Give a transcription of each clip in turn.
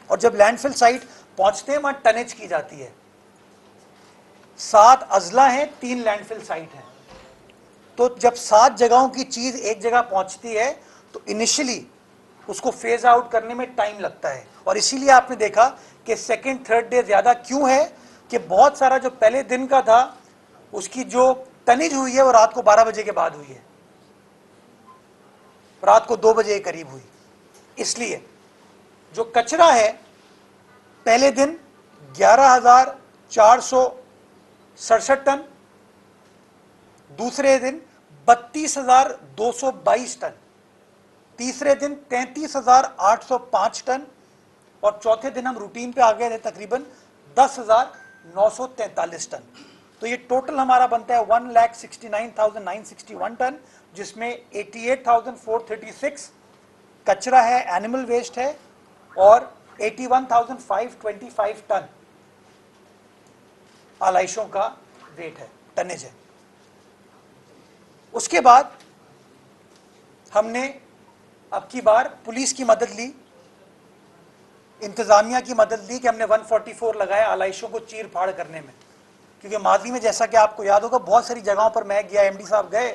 और जब landfill site पहुंचते हैं वहां टनेज की जाती है। 7 अजला हैं, 3 लैंडफिल साइट हैं। तो जब 7 जगहों की चीज एक जगह पहुंचती है तो इनिशियली उसको फेज आउट करने में टाइम लगता है। और इसीलिए आपने देखा कि सेकंड थर्ड डे ज्यादा क्यों है कि बहुत सारा जो पहले दिन का था उसकी जो टनेज हुई है वो रात को 12 बजे के बाद हुई है, रात को 2 बजे के करीब हुई। इसलिए जो कचरा है पहले दिन 11,467 टन, दूसरे दिन 32,222 टन, तीसरे दिन 33,805 टन और चौथे दिन हम रूटीन पे आ गए थे तकरीबन 10,943 टन। तो ये टोटल हमारा बनता है 1,69,961 टन, जिसमें 88,436 कचरा है, एनिमल वेस्ट है और 81,525 टन आलाइशों का वेट है, टनेज है। उसके बाद हमने अब की बार पुलिस की मदद ली, इंतजामिया की मदद ली कि हमने 144 लगाया आलाइशों को चीर फाड़ करने में। क्योंकि माजी में जैसा कि आपको याद होगा बहुत सारी जगहों पर मैं गया, एमडी साहब गए,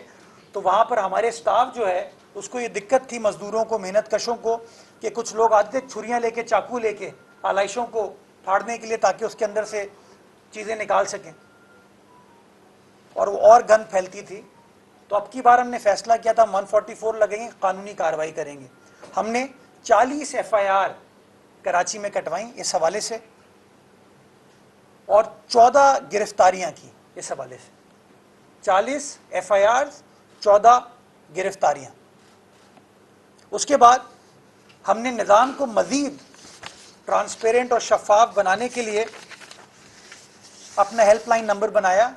तो वहां पर हमारे स्टाफ जो है उसको ये दिक्कत थी, मजदूरों को, मेहनत कशों को, कि कुछ लोग आते थे छुरियां लेके, चाकू लेके आलाइशों को फाड़ने के लिए ताकि उसके अंदर से चीजें निकाल सकें, और वो और गंद फैलती थी। तो अब की बार हमने फैसला किया था 144 लगेंगे, कानूनी कार्रवाई करेंगे। हमने 40 FIR कराची में कटवाई इस हवाले से और 14 गिरफ्तारियां की इस हवाले से। 40 FIR, 14 गिरफ्तारियां। उसके बाद हमने निज़ाम को मज़ीद ट्रांसपेरेंट और शफाफ बनाने के लिए अपना हेल्पलाइन नंबर बनाया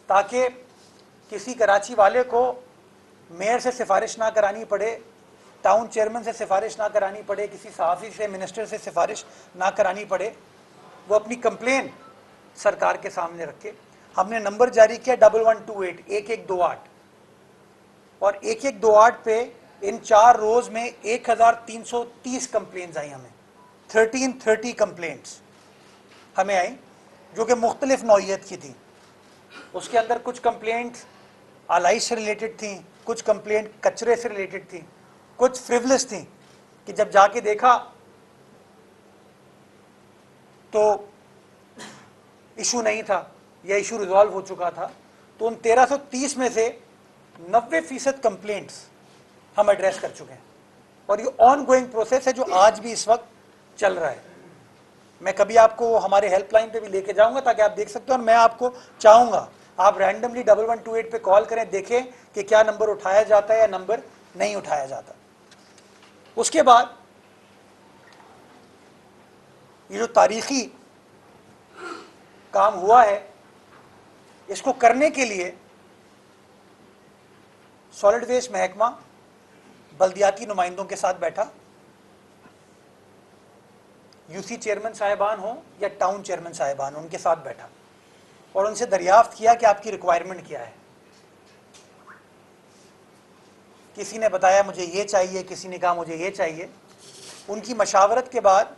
ताकि किसी कराची वाले को मेयर से सिफारिश ना करानी पड़े, टाउन चेयरमैन से सिफारिश ना करानी पड़े, किसी सहाफ़ी से, मिनिस्टर से सिफारिश ना करानी पड़े, वो अपनी कंप्लेन सरकार के सामने रखे। हमने नंबर जारी किया 1128 1128 और 1128 पे इन 4 रोज में 1,330 कंप्लेंट्स आई हमें। 1330 कंप्लेंट्स हमें आई जो कि मुख्तलिफ नौइयत की थी। उसके अंदर कुछ कंप्लेंट्स आलाइश से रिलेटेड थी, कुछ कंप्लेंट कचरे से रिलेटेड थी, कुछ फ्रिवलेस थी कि जब जाके देखा तो इशू नहीं था या इशू रिजॉल्व हो चुका था। तो उन 1330 में से 90% कंप्लेंट्स हम एड्रेस कर चुके हैं और ये ऑन गोइंग प्रोसेस है जो आज भी इस वक्त चल रहा है। मैं कभी आपको हमारे हेल्पलाइन पे भी लेके जाऊंगा ताकि आप देख सकते हो, और मैं आपको चाहूंगा आप रैंडमली 1128 पे कॉल करें, देखें कि क्या नंबर उठाया जाता है या नंबर नहीं उठाया जाता। उसके बाद ये जो तारीखी काम हुआ है, इसको करने के लिए सॉलिड वेस्ट महकमा बल्दियाती नुमाइंदों के साथ बैठा, यूसी चेयरमैन साहिबान हो या टाउन चेयरमैन साहिबान हो, उनके साथ बैठा और उनसे दरियाफ्त किया कि आपकी रिक्वायरमेंट क्या है। किसी ने बताया मुझे ये चाहिए, किसी ने कहा मुझे ये चाहिए। उनकी मशावरत के बाद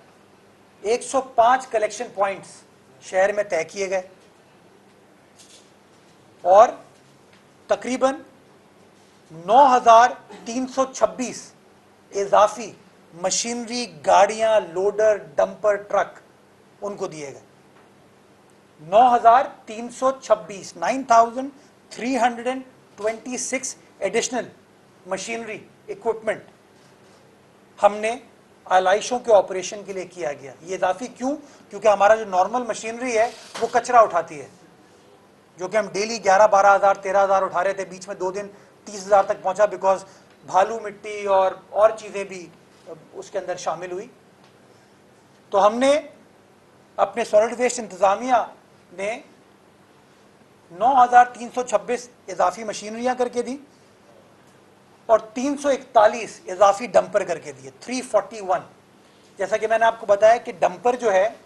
105 कलेक्शन पॉइंट्स शहर में तय किए गए और तकरीबन 9,326 इजाफी मशीनरी, गाड़ियां, लोडर, डंपर, ट्रक उनको दिए गए। 9,326 9,326 एडिशनल मशीनरी इक्विपमेंट हमने आलाइशों के ऑपरेशन के लिए किया गया। ये इजाफी क्यों? क्योंकि हमारा जो नॉर्मल मशीनरी है वो कचरा उठाती है, जो कि हम डेली 11-12 हज़ार 13,000 उठा रहे थे, बीच में 2 दिन 30,000 तक पहुंचा, बिकॉज भालू मिट्टी और चीज़ें भी उसके अंदर शामिल हुई। तो हमने अपने सॉलिड वेस्ट इंतजामिया ने 9,326 इजाफी मशीनरियां करके दी और 341 इजाफी डंपर करके दिए, 341। जैसा कि मैंने आपको बताया कि डंपर जो है,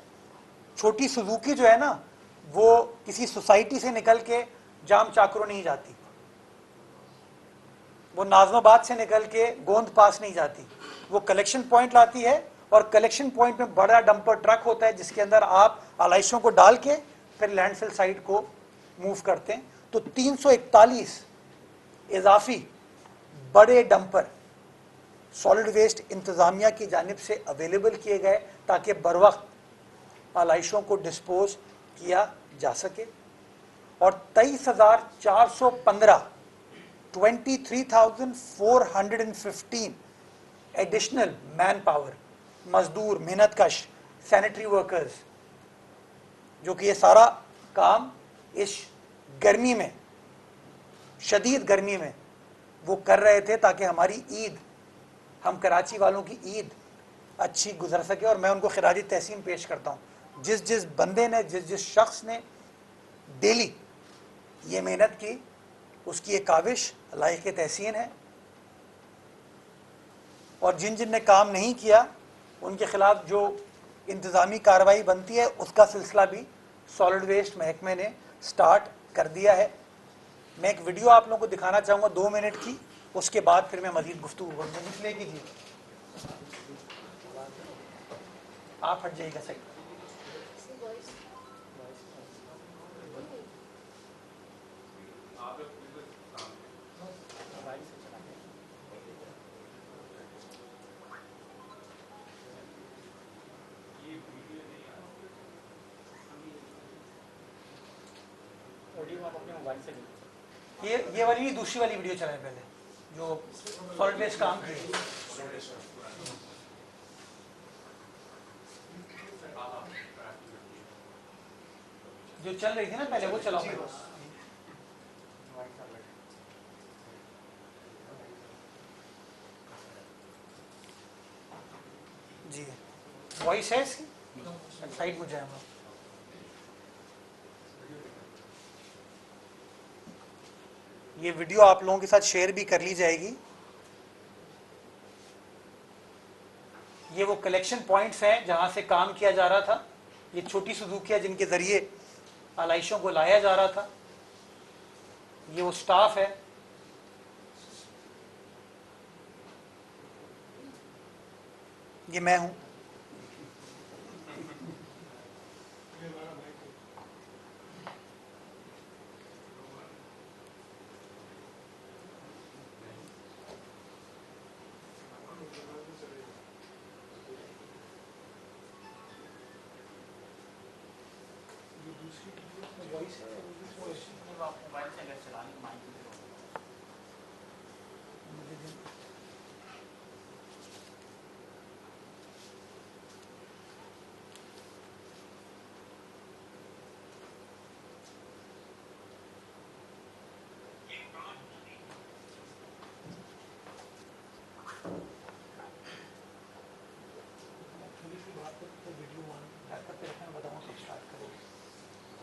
छोटी सुजुकी जो है ना, वो किसी सोसाइटी से निकल के जाम चाकरो नहीं जाती, वो नाजमाबाद से निकल के गोंद पास नहीं जाती, वो कलेक्शन पॉइंट लाती है और कलेक्शन पॉइंट में बड़ा डंपर ट्रक होता है जिसके अंदर आप आलाइशों को डाल के फिर लैंडफिल साइट को मूव करते हैं। तो 341 इजाफी बड़े डंपर सॉलिड वेस्ट इंतजामिया की जानिब से अवेलेबल किए गए ताकि बर वक्त आलाइशों को डिस्पोज किया जा सके। और 23,415 23,415 एडिशनल मैन पावर, मजदूर, मेहनतकश, सैनिटरी वर्कर्स, जो कि ये सारा काम इस गर्मी में, शदीद गर्मी में वो कर रहे थे ताकि हमारी ईद, हम कराची वालों की ईद अच्छी गुजर सके। और मैं उनको खिराजी तहसीन पेश करता हूँ। जिस जिस बंदे ने, जिस जिस शख्स ने डेली ये मेहनत की, उसकी एक काविश लायक तहसीन है। और जिन जिन ने काम नहीं किया उनके खिलाफ जो इंतज़ामी कार्रवाई बनती है उसका सिलसिला भी सॉलिड वेस्ट महकमे ने स्टार्ट कर दिया है। मैं एक वीडियो आप लोगों को दिखाना चाहूँगा 2 मिनट की, उसके बाद फिर मैं मज़ीद गुफ्तगू करूँगा। निकले कीजिए, आप हट जाइएगा सही। ये वाली दूसरी वाली वीडियो चलाए पहले, जो सॉलिड वेस्ट काम की जो चल रही थी ना पहले, वो चलाओ। जी वॉइस है इसकी, साइड में जाए हम लोग। ये वीडियो आप लोगों के साथ शेयर भी कर ली जाएगी। ये वो कलेक्शन पॉइंट्स हैं जहां से काम किया जा रहा था। ये छोटी सुजुकियां जिनके जरिए आलाइशों को लाया जा रहा था। ये वो स्टाफ है। ये मैं हूं।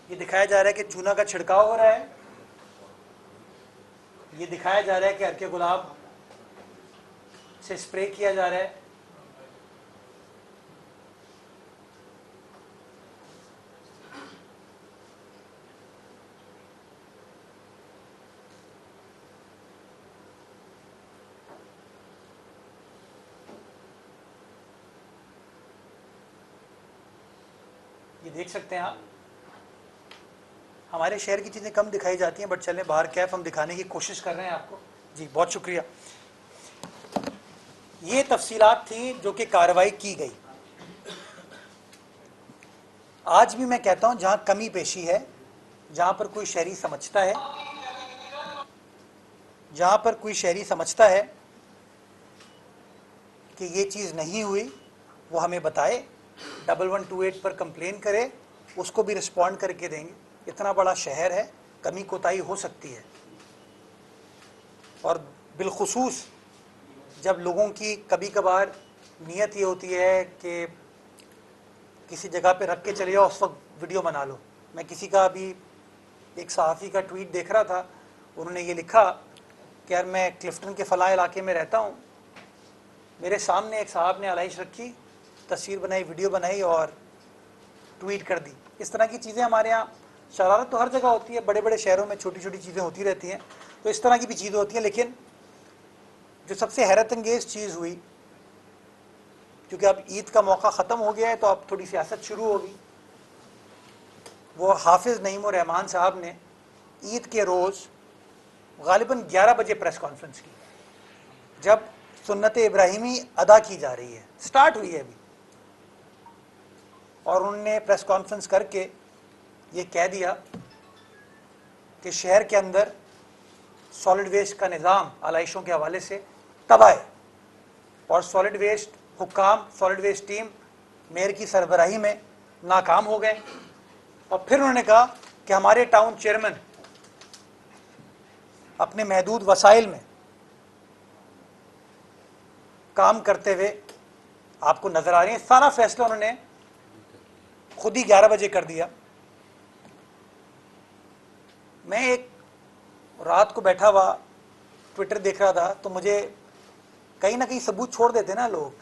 ये दिखाया जा रहा है कि चूना का छिड़काव हो रहा है। ये दिखाया जा रहा है कि अर्के गुलाब से स्प्रे किया जा रहा है। ये देख सकते हैं आप। हमारे शहर की चीज़ें कम दिखाई जाती हैं, बट चलें बाहर कैफ हम दिखाने की कोशिश कर रहे हैं आपको। जी बहुत शुक्रिया। ये तफसीलात थी जो कि कार्रवाई की गई। आज भी मैं कहता हूं जहां कमी पेशी है, जहां पर कोई शहरी समझता है, जहां पर कोई शहरी समझता है कि ये चीज़ नहीं हुई, वो हमें बताए। 1128 पर कंप्लेन करे, उसको भी रिस्पॉन्ड करके देंगे। इतना बड़ा शहर है, कमी कोताही हो सकती है। और बिलखुसूस जब लोगों की कभी कभार नीयत ये होती है कि किसी जगह पे रख के चले जाओ, उस वक्त वीडियो बना लो। मैं किसी का अभी एक सहाफ़ी का ट्वीट देख रहा था, उन्होंने ये लिखा कि यार मैं क्लिफ्टन के फ़लाँ इलाके में रहता हूँ, मेरे सामने एक साहब ने आलाइश रखी, तस्वीर बनाई, वीडियो बनाई और ट्वीट कर दी। इस तरह की चीज़ें हमारे यहाँ, शरारत तो हर जगह होती है, बड़े बड़े शहरों में छोटी छोटी चीज़ें होती रहती हैं, तो इस तरह की भी चीज़ें होती हैं। लेकिन जो सबसे हैरत अंगेज़ चीज़ हुई क्योंकि अब ईद का मौका ख़त्म हो गया है तो अब थोड़ी सियासत शुरू होगी। वो हाफिज़ नईमुर रहमान साहब ने ईद के रोज़ गालिबन 11 बजे प्रेस कॉन्फ्रेंस की, जब सुन्नत इब्राहिमी अदा की जा रही है, स्टार्ट हुई है अभी, और उन्होंने प्रेस कॉन्फ्रेंस करके ये कह दिया कि शहर के अंदर सॉलिड वेस्ट का निज़ाम आलाइशों के हवाले से तबाह है, और सॉलिड वेस्ट हुक्काम, सॉलिड वेस्ट टीम मेयर की सरबराही में नाकाम हो गए। और फिर उन्होंने कहा कि हमारे टाउन चेयरमैन अपने महदूद वसाइल में काम करते हुए आपको नजर आ रहे हैं। सारा फैसला उन्होंने खुद ही 11 बजे कर दिया। मैं एक रात को बैठा हुआ ट्विटर देख रहा था, तो मुझे कहीं ना कहीं सबूत छोड़ देते ना लोग।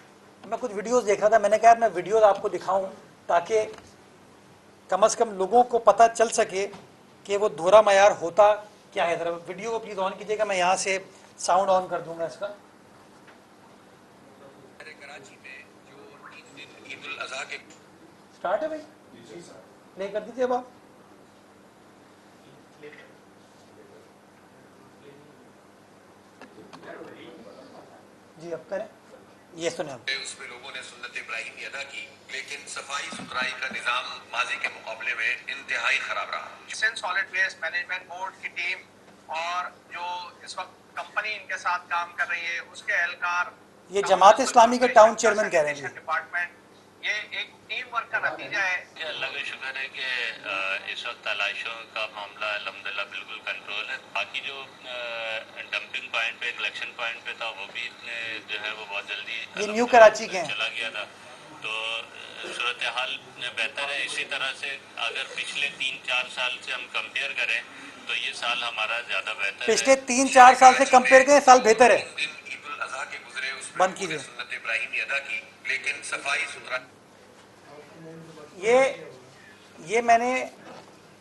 मैं कुछ वीडियोस देख रहा था, मैंने कहा यार मैं वीडियोस आपको दिखाऊं ताकि कम से कम लोगों को पता चल सके कि वो धोरा मयार होता क्या है। जरा वीडियो को प्लीज ऑन कीजिएगा, मैं यहाँ से साउंड ऑन कर दूंगा इसका। कराची में जो ईद उल अज़हा के स्टार्ट है भाई, प्ले कर दीजिए अब आप। जी अब करें, ये सुने हम। उसमें लोगों ने सुन्नत इब्राहिमी अदा की, लेकिन सफाई सुथराई का निजाम माजी के मुकाबले में इंतहाई खराब रहा। सॉलिड वेस्ट मैनेजमेंट बोर्ड की टीम और जो इस वक्त कंपनी इनके साथ काम कर रही है उसके एहलकार, ये जमात इस्लामी के टाउन चेयरमैन कह रहे हैं, डिपार्टमेंट, ये एक टीम वर्क का नतीजा है। अल्लाह का शुक्र है कि इस वक्त तलाशों का मामला अल्हम्दुलिल्लाह बिल्कुल कंट्रोल है। बाकी जो डंपिंग पॉइंट पे, कलेक्शन पॉइंट पे था, वो भी जो है वो बहुत जल्दी ये न्यू कराची के हैं, चला गया था। तो सूरत हाल बेहतर है। इसी तरह से अगर पिछले 3-4 साल से हम कंपेयर करें तो ये साल हमारा ज्यादा बेहतर है। पिछले 3-4 साल से कंपेयर करें, साल बेहतर है। ईद उल अज़हा के गुजरे, उसमें बंद कीजिए। सुन्नत इब्राहिमी अदा की, लेकिन सफाई सुथरा ये मैंने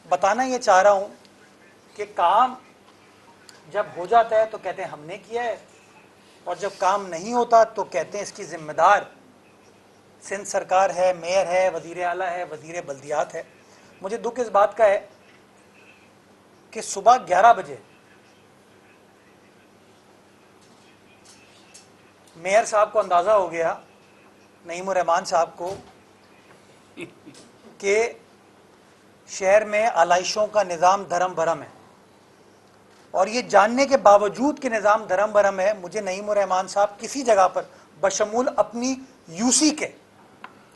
बताना ये चाह रहा हूँ कि काम जब हो जाता है तो कहते हैं हमने किया है, और जब काम नहीं होता तो कहते हैं इसकी जिम्मेदार सिंध सरकार है, मेयर है, वजीर आला है, वजीर बल्दियात है। मुझे दुख इस बात का है कि सुबह 11 बजे मेयर साहब को अंदाज़ा हो गया, नईमुर रहमान साहब को, कि शहर में आलाइशों का निज़ाम धर्म भरम है, और ये जानने के बावजूद कि निज़ाम धर्म भरम है, मुझे नईमुर रहमान साहब किसी जगह पर बशमूल अपनी यूसी के,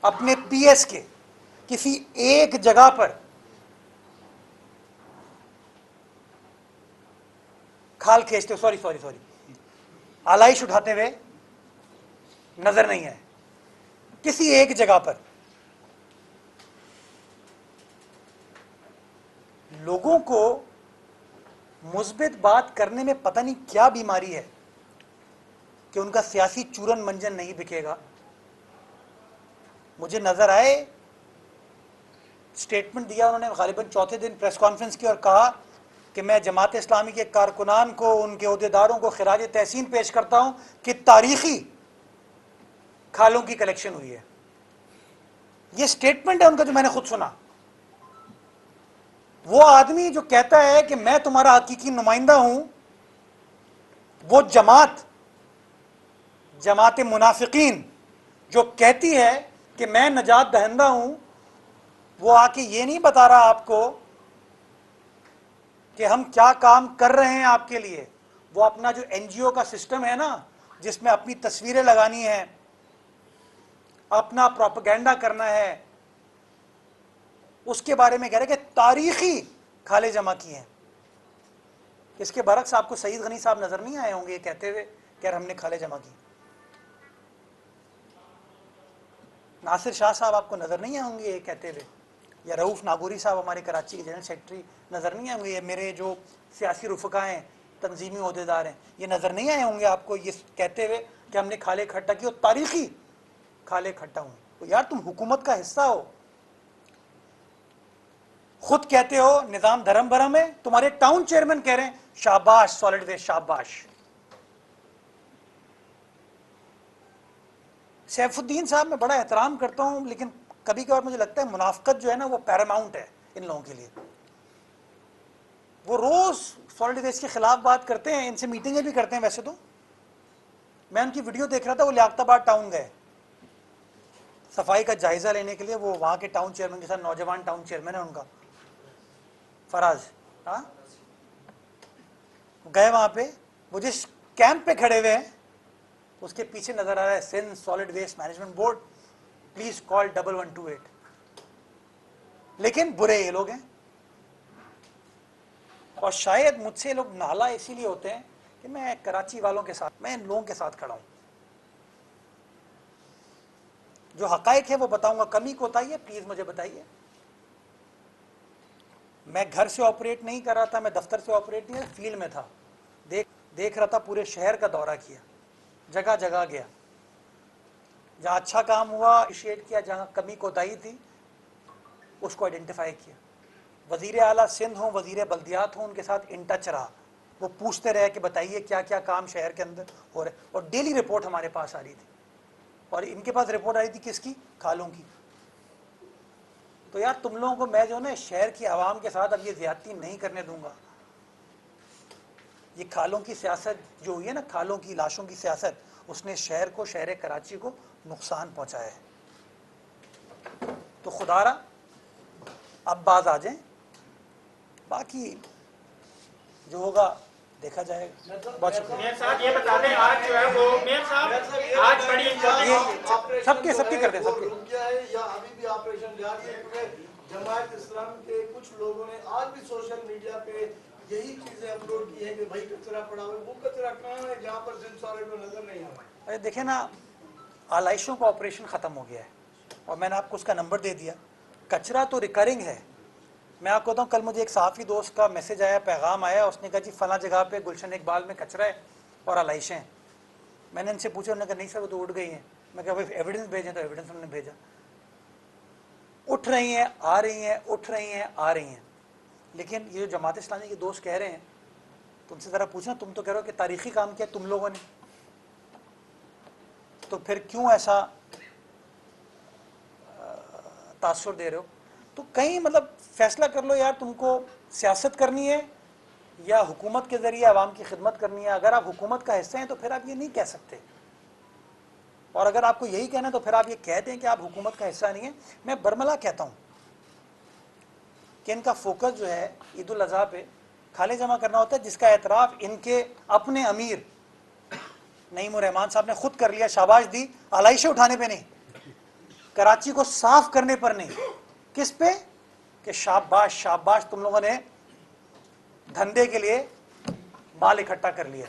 अपने पीएस के किसी एक जगह पर खाल खींचते, सॉरी आलाइश उठाते हुए नजर नहीं आए किसी एक जगह पर। लोगों को मुस्बित बात करने में पता नहीं क्या बीमारी है कि उनका सियासी चूरन मंजन नहीं बिकेगा। मुझे नजर आए, स्टेटमेंट दिया उन्होंने गालिबन चौथे दिन प्रेस कॉन्फ्रेंस की, और कहा कि मैं जमात इस्लामी के कारकुनान को, उनके अहदेदारों को खिराज तहसीन पेश करता हूं कि तारीखी खालों की कलेक्शन हुई है। ये स्टेटमेंट है उनका जो मैंने खुद सुना। वो आदमी जो कहता है कि मैं तुम्हारा हकीकी नुमाइंदा हूं, वो जमात मुनाफिकीन जो कहती है कि मैं नजात दहिंदा हूं, वो आके ये नहीं बता रहा आपको कि हम क्या काम कर रहे हैं आपके लिए। वो अपना जो एनजीओ का सिस्टम है ना, जिसमें अपनी तस्वीरें लगानी है, अपना प्रोपेगेंडा करना है, उसके बारे में कह रहे कि तारीखी खाले जमा किए हैं। इसके बरक्स आपको सईद गनी साहब नजर नहीं आए होंगे कहते हुए कि हमने खाले जमा की। नासिर शाह साहब आपको नजर नहीं आएंगे ये कहते हुए, या रऊफ नागौरी साहब हमारे कराची के जनरल सेक्रेटरी नजर नहीं आएंगे, ये मेरे जो सियासी रुफका हैं, तंजीमी अहदेदार हैं, ये नजर नहीं आए होंगे आपको ये कहते हुए कि हमने खाले इकट्ठा की, और तारीखी खाले इकट्ठा हुए। तो यार तुम हुकूमत का हिस्सा हो, खुद कहते हो निजाम धर्म भरम है, तुम्हारे टाउन चेयरमैन कह रहे हैं शाबाश सॉलिड वेस्ट शाबाश। सैफुद्दीन साहब मैं बड़ा एहतराम करता हूँ, लेकिन कभी कभार मुझे लगता है मुनाफकत जो है ना वो पैरामाउंट है इन लोगों के लिए। वो रोज सॉलिड वेस्ट के खिलाफ बात करते हैं, इनसे मीटिंगें भी करते हैं। वैसे तो मैं उनकी वीडियो देख रहा था, वो लियाकताबाद टाउन गए सफाई का जायजा लेने के लिए। वो वहाँ के टाउन चेयरमैन के साथ, नौजवान टाउन चेयरमैन है उनका, फराज, हाँ, गए वहाँ पे। वो जिस कैंप पे खड़े हुए हैं उसके पीछे नजर आ रहा है Sindh solid waste management board, please call 1128। लेकिन बुरे ये लोग हैं, और शायद मुझसे लोग नाला इसीलिए होते हैं कि मैं कराची वालों के साथ, मैं इन लोगों के साथ खड़ा हूं। जो हकायक है वो बताऊंगा, कमी कोताही है प्लीज मुझे बताइए। मैं घर से ऑपरेट नहीं कर रहा था, मैं दफ्तर से ऑपरेट नहीं, फील्ड में था, देख रहा था, पूरे शहर का दौरा किया, जगह जगह गया, जहां अच्छा काम हुआ अप्रिशिएट किया, जहां कमी कोताही थी उसको आइडेंटिफाई किया। वजीर आला सिंध हो, वजीर बल्दियात हो, उनके साथ इन टच रहा। वो पूछते रहे कि बताइए क्या क्या काम शहर के अंदर हो रहे, और डेली रिपोर्ट हमारे पास आ रही थी। और इनके पास रिपोर्ट आ रही थी किसकी? खालों की। तो यार तुम लोगों को मैं जो ना शहर की आवाम के साथ अब ये ज्यादती नहीं करने दूंगा। ये खालों की सियासत जो हुई है ना, खालों की लाशों की सियासत, उसने शहर को, शहर कराची को नुकसान पहुंचाया है। तो खुदारा अब बाज आ जाए, बाकी जो होगा देखा जाएगा। बहुत शुक्रिया। मेयर साहब ये बता दें, आज जो है वो मेयर साहब आज बड़ी सबके कर दें, सबके रुक गया है या अभी भी ऑपरेशन जारी है? क्योंकि जमात इस्लाम के कुछ लोगों ने आज भी सोशल मीडिया पे यही चीजें अपलोड की है कि भाई कचरा पड़ा हुआ है। वो कचरा कहाँ है जहाँ पर सिंध सॉलिड में नजर नहीं आ रहा? अरे देखे ना, आलाइशों का ऑपरेशन खत्म हो गया है और मैंने आपको उसका नंबर दे दिया। कचरा तो रिकरिंग है। मैं आपको बताऊँ, कल मुझे एक सहाफ़ी दोस्त का मैसेज आया, पैगाम आया, उसने कहा जी फला जगह पे गुलशन इकबाल में कचरा है और आलाइशें हैं। मैंने इनसे पूछा, उन्होंने कहा नहीं सर वो तो उठ गई हैं। मैं कहा भाई एविडेंस भेजें, तो एविडेंस उन्होंने भेजा। उठ रही हैं, आ रही हैं, उठ रही हैं, आ रही हैं। लेकिन ये जो जमात इस्लामी के दोस्त कह रहे हैं, तुमसे ज़रा पूछना, तुम तो कह रहे हो कि तारीख़ी काम किया तुम लोगों ने, तो फिर क्यों ऐसा तासुर दे रहे हो? तो कहीं मतलब फैसला कर लो यार, तुमको सियासत करनी है या हुकूमत के ज़रिए आवाम की खिदमत करनी है। अगर आप हुकूमत का हिस्सा हैं तो फिर आप ये नहीं कह सकते, और अगर आपको यही कहना है तो फिर आप ये कहते हैं कि आप हुकूमत का हिस्सा नहीं है। मैं बरमला कहता हूँ कि इनका फोकस जो है ईद उल अज़हा पे खाले जमा करना होता है, जिसका एतराफ़ इनके अपने अमीर नईमुर रहमान साहब ने खुद कर लिया। शाबाश दी, आलाइशें उठाने पे नहीं, कराची को साफ करने पर नहीं। किस पे? कि शाबाश शाबाश, तुम लोगों ने धंधे के लिए माल इकट्ठा कर लिया।